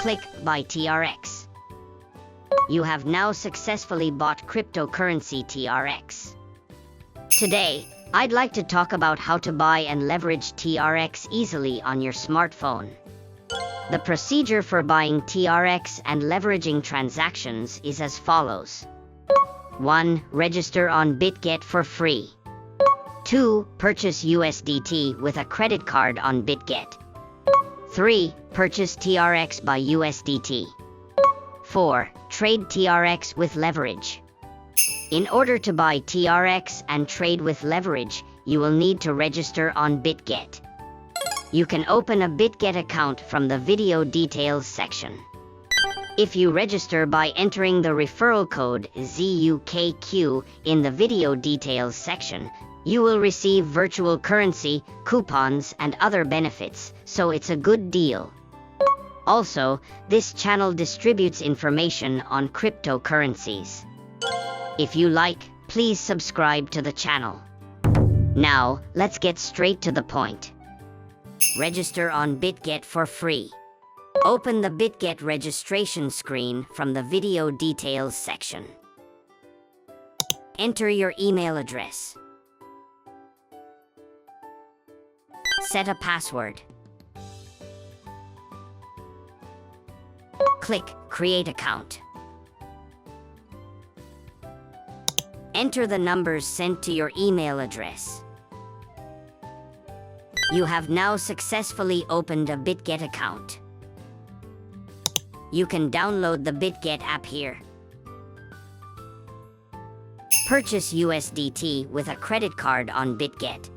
Click Buy TRX. You have now successfully bought cryptocurrency TRX. Today, I'd like to talk about how to buy and leverage TRX easily on your smartphone. The procedure for buying TRX and leveraging transactions is as follows. 1. Register on Bitget for free. 2. Purchase USDT with a credit card on Bitget. 3. Purchase TRX by USDT. 4. Trade TRX with leverage. In order to buy TRX and trade with leverage, you will need to register on Bitget. You can open a Bitget account from the video details section. If you register by entering the referral code ZUKQ in the video details section, you will receive virtual currency, coupons, and other benefits, so it's a good deal. Also, this channel distributes information on cryptocurrencies. If you like, please subscribe to the channel. Now, let's get straight to the point. Register on Bitget for free. Open the Bitget registration screen from the video details section. Enter your email address. Set a password. Click Create Account. Enter the numbers sent to your email address. You have now successfully opened a Bitget account. You can download the Bitget app here. Purchase USDT with a credit card on Bitget.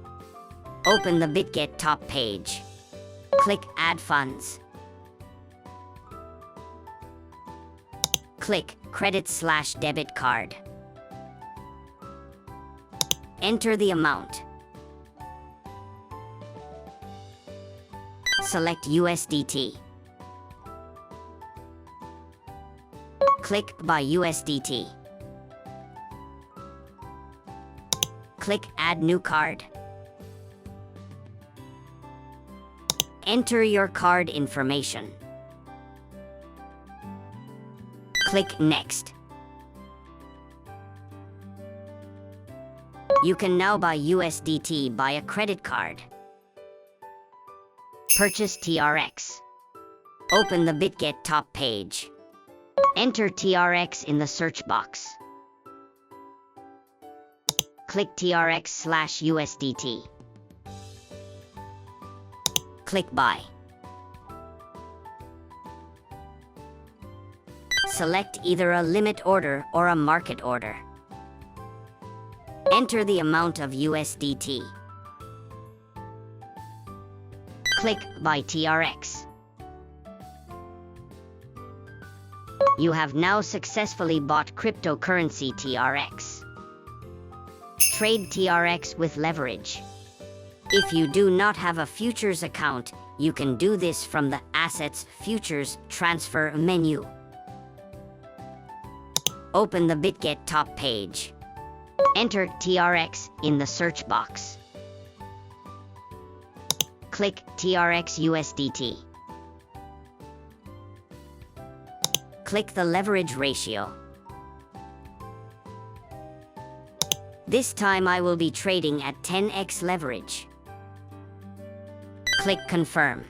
Open the Bitget top page. Click Add Funds. Click Credit/Debit Card. Enter the amount. Select USDT. Click Buy USDT. Click Add New Card. Enter your card information. Click Next. You can now buy USDT by a credit card. Purchase TRX. Open the Bitget top page. Enter TRX in the search box. Click TRX/USDT. Click Buy. Select either a limit order or a market order. Enter the amount of USDT. Click Buy TRX. You have now successfully bought cryptocurrency TRX. Trade TRX with leverage. If you do not have a futures account, you can do this from the Assets Futures Transfer menu. Open the Bitget top page. Enter TRX in the search box. Click TRX USDT. Click the leverage ratio. This time I will be trading at 10x leverage. Click Confirm.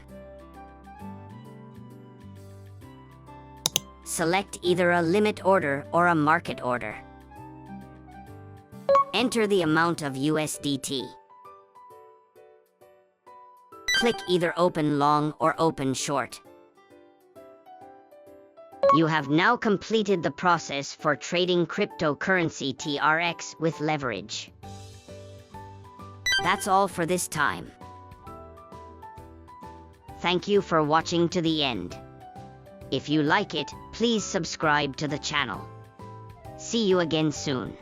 Select either a limit order or a market order. Enter the amount of USDT. Click either Open Long or Open Short. You have now completed the process for trading cryptocurrency TRX with leverage. That's all for this time. Thank you for watching to the end. If you like it, please subscribe to the channel. See you again soon.